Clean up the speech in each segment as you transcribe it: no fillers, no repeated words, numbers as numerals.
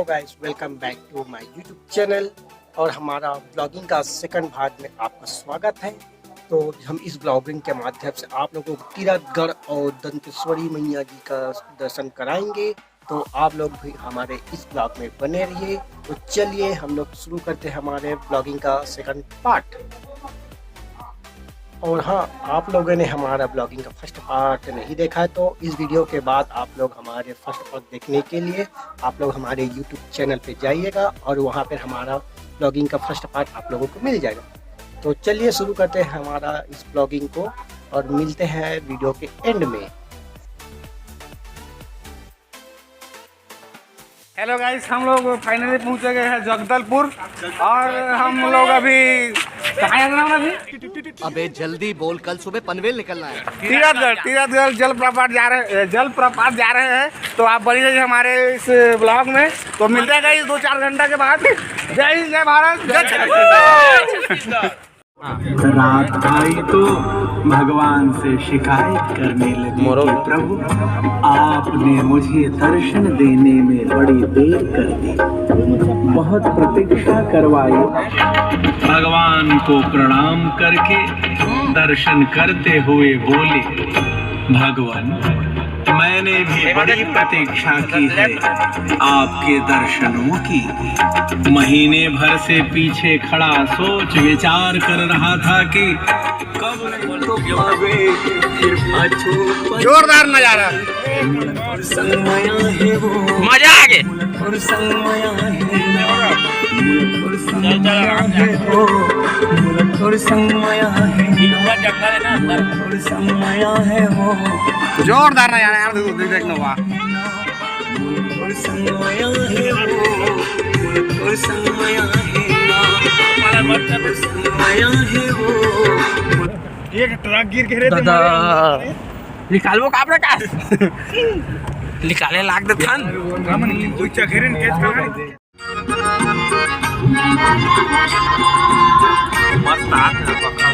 Hello guys, welcome back to my YouTube channel. और हमारा blogging का सेकंड भाग में आपका स्वागत है। तो हम इस ब्लॉगिंग के माध्यम से आप लोगों को तीरथगढ़ और दंतेश्वरी मैया जी का दर्शन कराएंगे। तो आप लोग भी हमारे इस ब्लॉग में बने रहिए। तो चलिए हम लोग शुरू करते हैं हमारे ब्लॉगिंग का सेकंड पार्ट। और हाँ, आप लोगों ने हमारा ब्लॉगिंग का फर्स्ट पार्ट नहीं देखा है तो इस वीडियो के बाद आप लोग हमारे फर्स्ट पार्ट देखने के लिए आप लोग हमारे यूट्यूब चैनल पे जाइएगा और वहाँ पर हमारा ब्लॉगिंग का फर्स्ट पार्ट आप लोगों को मिल जाएगा। तो चलिए शुरू करते हैं हमारा इस ब्लॉगिंग को और मिलते हैं वीडियो के एंड में। हेलो गाइस, हम लोग फाइनली पहुंचे गए हैं जगदलपुर और हम लोग अभी कहाँ जा रहे हैं? अभी अबे जल्दी बोल, कल सुबह पनवेल निकलना है। तीरथगढ़ जलप्रपात जा रहे हैं। तो आप बनी रहिए हमारे इस ब्लॉग में। तो मिलते हैं गाइस 2-4 घंटा के बाद। जय हिंद, जय भारत, जय छत्तीसगढ़। रात आई तो भगवान से शिकायत करने लगी कि प्रभु आपने मुझे दर्शन देने में बड़ी देर कर दी, बहुत प्रतीक्षा करवाई। भगवान को प्रणाम करके दर्शन करते हुए बोले, भगवान मैंने भी बड़ी प्रतीक्षा की है आपके दर्शनों की। महीने भर से पीछे खड़ा सोच विचार कर रहा था कि कब जोरदार नजारा, मजा आ गया। जोरदार नजारा यार, देखना हुआ। एक ट्रक गिर के निकालो कापरे का निकाले लाग दे थान उच्चा घेरन केच कर मस्त हाथ है पक्का।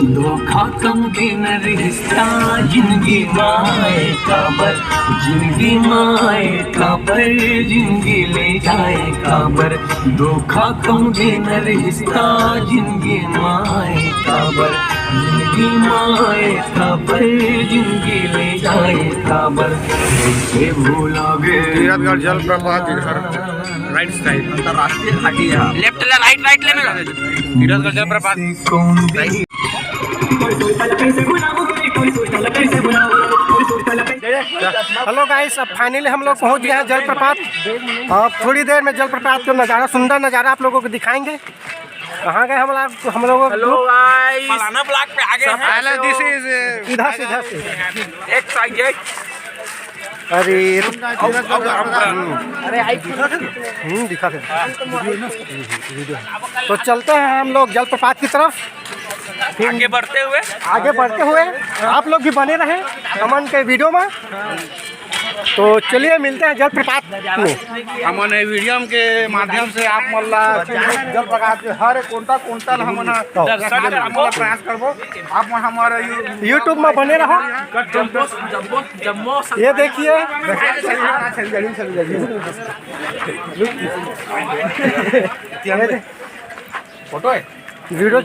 धोखा कम के न रिश्ता जिंदगी माए काबर, जिंदगी माए काबर, जिंदगी ले जाए काबर। धोखा कम के न रिश्ता जिंदगी माए काबर, जिंदगी माए काबर, जिंदगी ले जाए काबर। कैसे भूलोगे तीरथगढ़ जलप्रपात इधर राइट साइड अंतरराष्ट्रीय घाटी है, लेफ्ट ले राइट लेने का तीरथगढ़ जलप्रपात कौन हेलो गाइस, अब फाइनली हम लोग पहुंच गए हैं जलप्रपात। अब थोड़ी देर में जलप्रपात का नज़ारा, सुंदर नज़ारा आप लोगों को दिखाएंगे। कहाँ गए हम लोग? हेलो गाइस, फलाना ब्लॉक पे आ गए हैं। पहले दिस इज इधर से एक साइड। अरे दिखा दे। तो चलते हैं हम लोग जलप्रपात की तरफ। आगे बढ़ते हुए आप लोग भी बने रहे अमन के वीडियो में। तो चलिए मिलते हैं जलप्रपात में। हमन वीडियो के माध्यम से आप मल्ला जलप्रपात के हर कोंटा हमन प्रयास करबो। आप हमारे यूट्यूब में बने रहो। ये देखिए फोटो है, वीडियो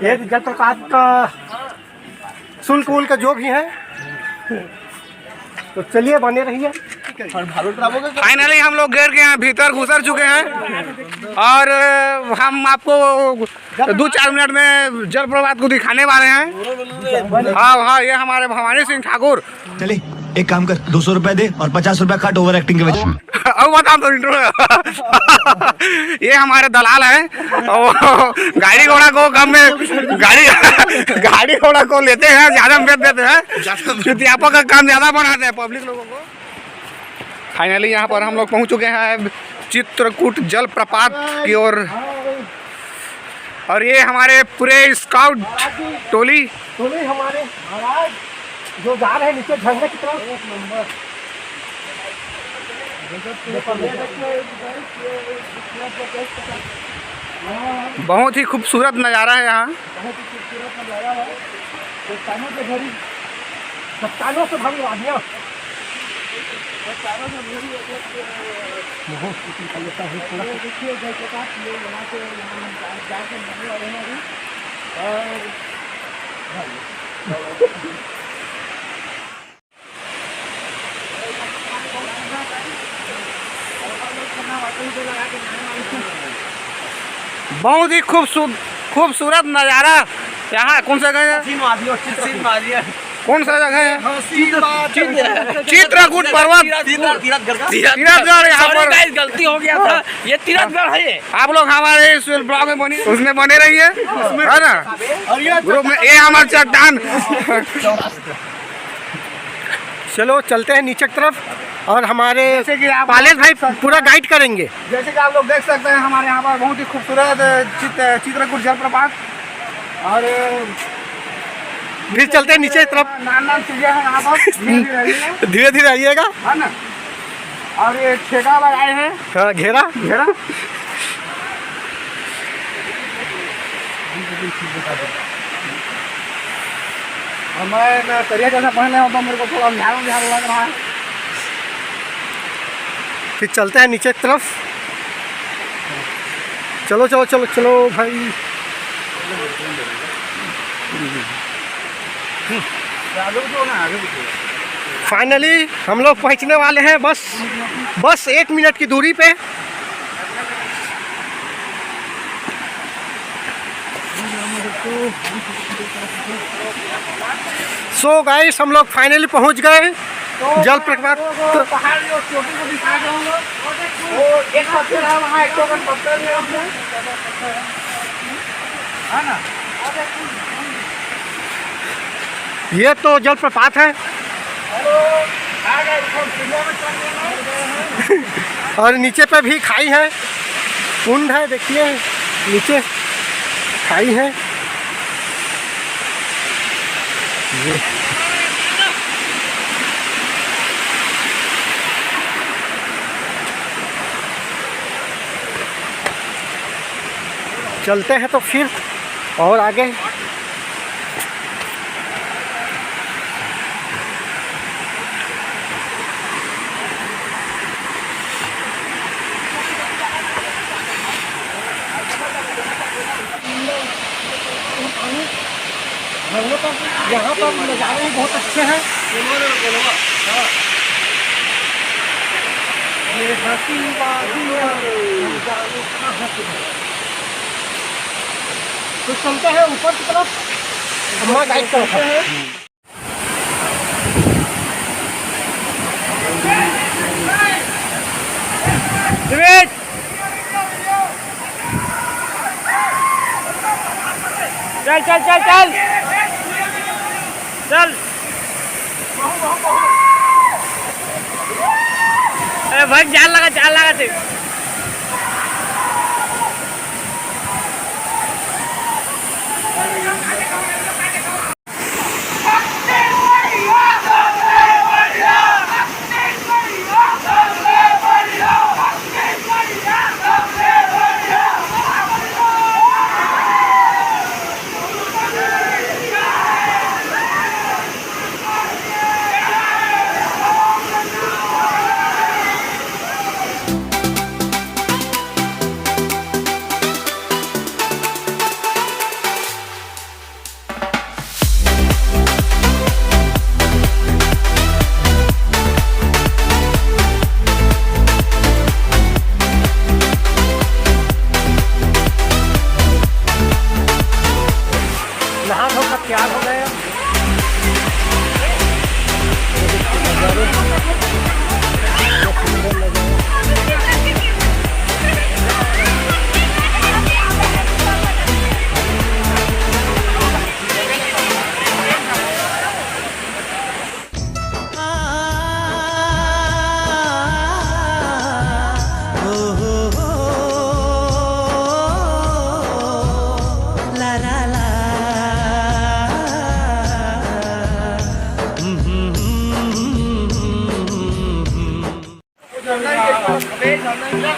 ये जलप्रपात का शुल्क वुल्क जो भी है। तो चलिए बने रहिए। फाइनली हम लोग गेट के यहाँ भीतर घुसर चुके हैं और हम आपको 2-4 मिनट में जलप्रपात को दिखाने वाले हैं। हाँ, ये हमारे भवानी सिंह ठाकुर। चले एक काम कर, 200 रुपए दे और 50 रुपए काट ओवर एक्टिंग के वजह। अब बता तो इंट्रो ये हमारे दलाल हैं और गाड़ी घोड़ा को लेते हैं, ज्यादा बेच देते हैं, चिट्यापा का काम ज्यादा बनाते हैं पब्लिक लोगों को। फाइनली यहाँ पर हम लोग पहुँच चुके हैं चित्रकूट जलप्रपात की ओर। और ये हमारे पूरे स्काउट टोली हमारे महाराज जो जा रहे हैं नीचे झरने की तरफ। बहुत ही खूबसूरत नज़ारा है यहाँ। चट्टानों से भरी वादियाँ। बहुत ही खूबसूरत नज़ारा यहाँ। कौन सा जगह है? कौन सा जगह है? चित्रकूट पर्वत, तीरथगढ़। यहाँ पर गलती हो गया था, ये तीरथगढ़ है। आप लोग हमारे इस ब्लॉग में उसमें बने रहिए, है ना, ग्रुप में। ये हमारे चट्टान। चलो चलते हैं नीचे की तरफ और हमारे पालेश भाई पूरा गाइड करेंगे। जैसे कि आप लोग देख सकते हैं हमारे यहाँ पर बहुत ही खूबसूरत चित्रकूट जलप्रपात, और फिर चलते हैं नीचे की तरफ। नान चीजें हैं यहाँ पर। धीरे धीरे आइएगा, है ना। और ये ठेका लगाए हैं। हाँ, घेरा। और मैं करिया जैसा पहन लिया तो मेरे को थोड़ा ध्यान लग रहा है। फिर चलते हैं नीचे की तरफ। चलो चलो चलो चलो भाई। फाइनली हम लोग पहुंचने वाले हैं, बस 1 मिनट की दूरी पे। सो गाइस, हम लोग फाइनली पहुंच गए जलप्रपात। पहाड़ जो चोटी को दिखा रहा हूँ, वो एक पत्थर है वहाँ, एक टोकन पत्थर है ना। ये तो जलप्रपात है और नीचे पे भी खाई है, कुंड है। देखिए नीचे खाई है। चलते हैं तो फिर और आगे। यहाँ पर नज़ारे भी बहुत अच्छे हैं। ये हंसी वादियाँ तो चलते हैं ऊपर की तरफ। हम गाइड करते हैं। चल चल चल चल चल। अरे भाई जाल लगा थे। तैयार हो गए।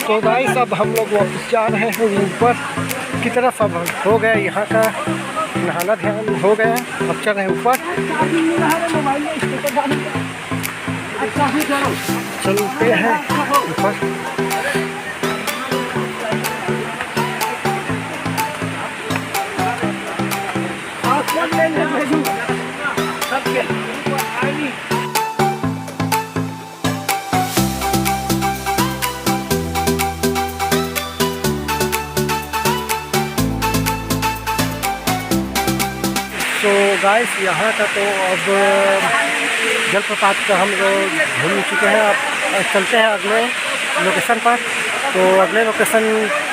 तो गाइस अब हम लोग वापस जा रहे हैं ऊपर की तरफ। अब हो गया यहाँ का नहाना ध्यान हो गया, अब चल रहे हैं ऊपर। चलते हैं ऊपर। तो गाइस यहाँ का तो अब जलप्रपात का हम लोग घूम चुके हैं। अब चलते हैं अगले लोकेशन पर। तो अगले लोकेशन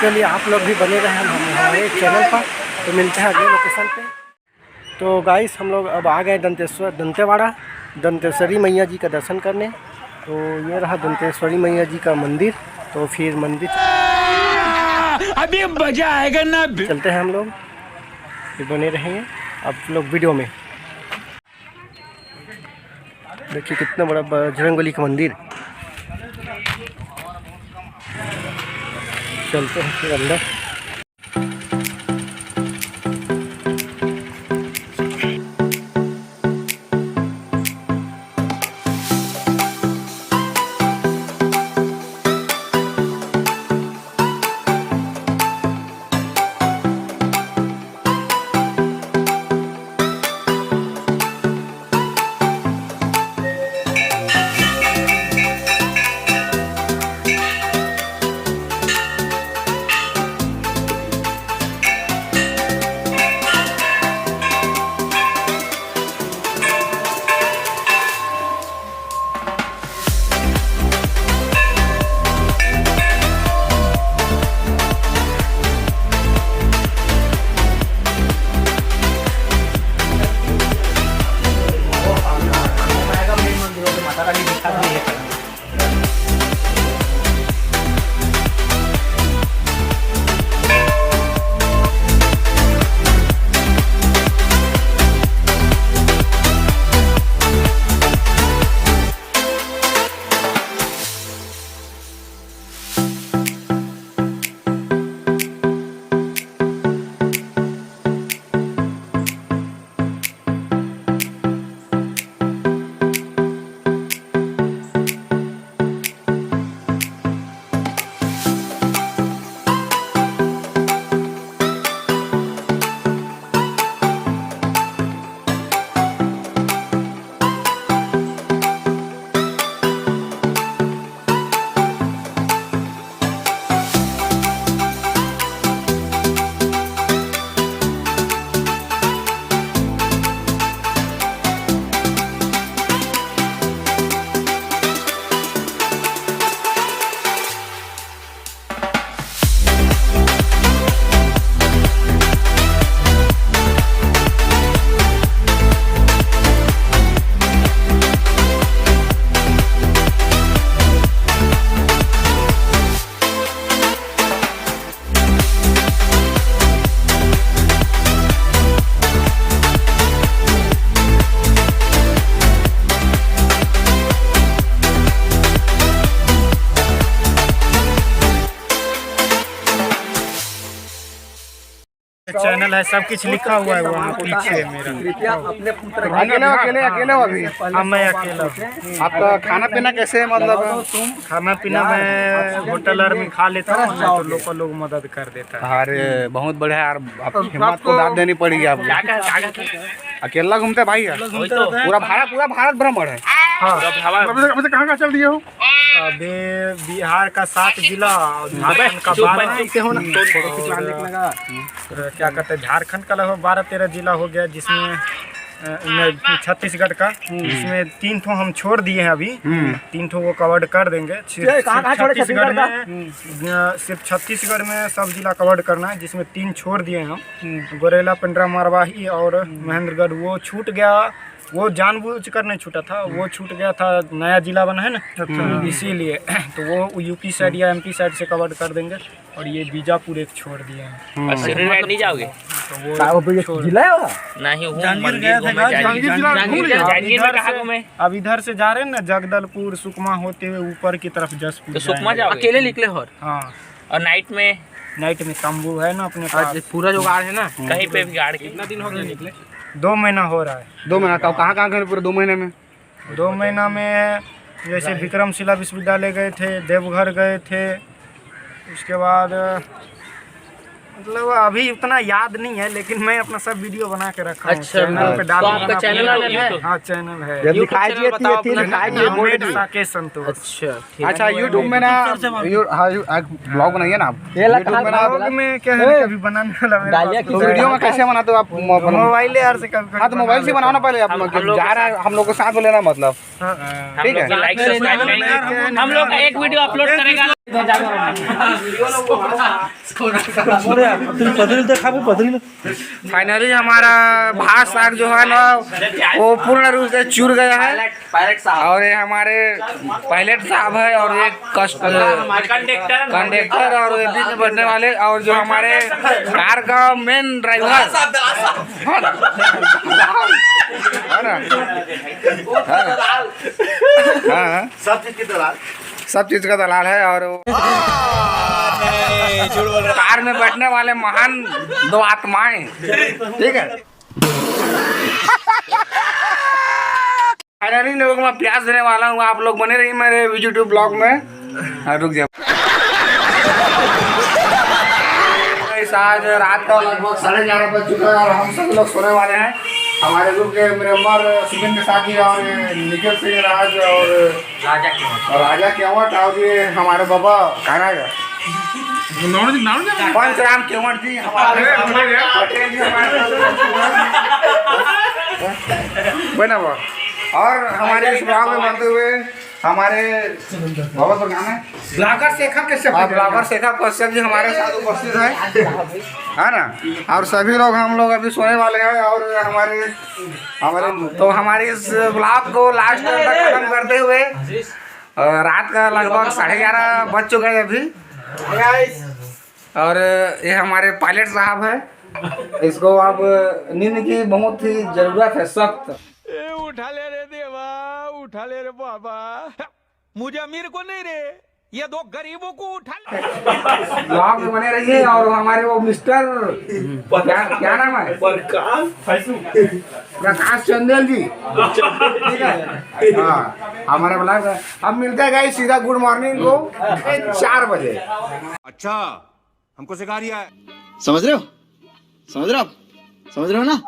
के लिए आप लोग भी बने रहे हमारे चैनल पर। तो मिलते हैं अगले लोकेशन पे। तो गाइस हम लोग अब आ गए दंतेवाड़ा दंतेश्वरी मैया जी का दर्शन करने। तो ये रहा दंतेश्वरी मैया जी का मंदिर। तो फिर मंदिर अभी मजा आएगा ना। चलते हैं हम लोग, फिर बने रहेंगे आप लोग वीडियो में। देखिए कितना बड़ा बजरंगबली का मंदिर। चलते हैं फिर अंदर। चैनल है, सब कुछ लिखा हुआ है वहाँ पीछे मेरा। अकेले हो अभी? हाँ मैं अकेला हूँ। आपका खाना पीना कैसे है, मतलब खाना पीना मैं होटल और में खा लेता हूँ, तो लोकल लोग मदद कर देता है। अरे बहुत बढ़िया यार, आपकी हिम्मत को दाद देनी पड़ेगी आपको। अकेला घूमते भाई है? पूरा भारत भ्रमण है। हाँ अभी कहाँ चल दिए हो? अभी बिहार का 7 जिला, झारखंड का 12, क्या कहते हैं, झारखंड का लगभग 12-13 जिला हो गया, जिसमें छत्तीसगढ़ का, जिसमें 3 ठो हम छोड़ दिए हैं अभी। 3 ठो वो कवर कर देंगे। छत्तीसगढ़ में सिर्फ छत्तीसगढ़ में सब जिला कवर करना है, जिसमें 3 छोड़ दिए हम। गोरेला, पिंडरा, मरवाही और महेंद्रगढ़ वो छूट गया। वो जानबूझ कर नहीं छूटा था, वो छूट गया था, नया जिला बना है ना, इसीलिए। तो वो यूपी साइड या एमपी साइड से कवर कर देंगे। और ये बीजापुर एक छोड़ दिए हैं। सिर्फ नहीं जाओगे तो वो जिला है नहीं हूँ। जांगीर गया था। जांगीर में कहाँ घूमे? अब इधर से जा रहे हैं ना, जगदलपुर सुकमा होते हुए ऊपर की तरफ जसपुर। तो सुकमा जाओ, अकेले निकले हो? हाँ। और नाइट में नाइट में तंबू है ना अपने पास। पूरा जो गाड़ है ना, कहीं पे भी गाड़ के कितना दिन हो गया निकले? 2 महीना हो रहा है। 2 महीना का कहाँ कहाँ गए पूरे 2 महीने में? 2 महीना में जैसे विक्रमशिला विश्वविद्यालय गए थे, देवघर गए थे, उसके बाद मतलब अभी उतना याद नहीं है, लेकिन मैं अपना सब वीडियो बना के रखा हूँ। अच्छा, चैनल पे डाल तो आपका दूंगा चैनल अपना। है? हाँ चैनल है। जब दिखाई दिए बताओ अपना अहमद साकेत संतोष। अच्छा अच्छा यूट्यूब में ना ब्लॉग बनाइए ना आप यूट्यूब में ना। ब्लॉग में क्या है, कभी बनाने वाला मेरे पास तो वीडियो में कैसे बनाते हो आप? मोबाइल यार से कभी हाँ तो मोबाइल से बनाओ ना पहले आप। जा रहा है हम लोग को साथ में लेना मतलब, ठीक है? लाइक सब्सक्राइब करेंगे हम लोग, एक वीडियो अपलोड करेगा। फाइनली हमारा भात साग जो है ना वो पूर्ण रूप से चूर गया है। और ये हमारे पायलट साहब है और ये कंडक्टर और ये बीच में बैठने वाले और जो हमारे कार का मेन ड्राइवर है ना, हाँ सब चीज का दलाल है। और कार में बैठने वाले महान 2 आत्माएं, ठीक है? फाइनली लोगों को मैं प्यास देने वाला हूँ, आप लोग बने रहिए मेरे यूट्यूब ब्लॉग में। रुक जाओ। आज रात का लगभग 11:30 बज चुका है और हम सब लोग सोने वाले हैं। हमारे ग्रुप के मेरे अमर सुबिन के साथी और निखिल सिंह राज और राजा केवट और ये हमारे बाबा कहना है पंचराम केवट जी हमारे पटेल जी बना हुआ। और हमारे इस ब्लॉग में बनते हुए हमारे बाबा तो नाम है ब्लॉगर शेखर कश्यप। ब्लॉगर शेखर कश्यप जी हमारे साथ उपस्थित है ना। और सभी लोग हम लोग अभी सोने वाले हैं और हमारे तो हमारे इस ब्लॉग को लास्ट तक खत्म करते हुए रात का लगभग 11:30 बज चुका है अभी। और ये हमारे पायलट साहब है, इसको अब नींद की बहुत ही जरूरत है, सख्त। उठा ले रे देवा, उठा ले रे बाबा, मुझे अमीर को नहीं रे, ये 2 गरीबों को उठा ले। ब्लॉग में बने रहिए। और हमारे वो मिस्टर क्या नाम है, प्रकाश चंदेल जी, ठीक है? हाँ हमारे ब्लॉग है। अब मिलते हैं गाइस सीधा गुड मॉर्निंग को 4 बजे। अच्छा हमको सिखा रिया है, समझ रहे हो ना?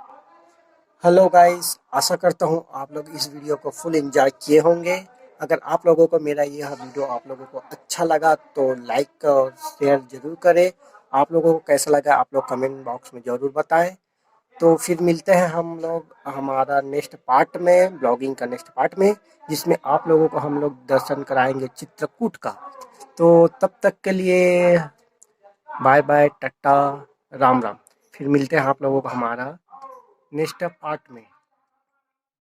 हेलो गाइस, आशा करता हूँ आप लोग इस वीडियो को फुल एंजॉय किए होंगे। अगर आप लोगों को मेरा यह वीडियो आप लोगों को अच्छा लगा तो लाइक और शेयर ज़रूर करें। आप लोगों को कैसा लगा आप लोग कमेंट बॉक्स में ज़रूर बताएं। तो फिर मिलते हैं हम लोग हमारा नेक्स्ट पार्ट में, ब्लॉगिंग का नेक्स्ट पार्ट में, जिसमें आप लोगों को हम लोग दर्शन कराएंगे चित्रकूट का। तो तब तक के लिए बाय बाय, टाटा, राम राम। फिर मिलते हैं आप लोगों को हमारा नेक्स्ट पार्ट में।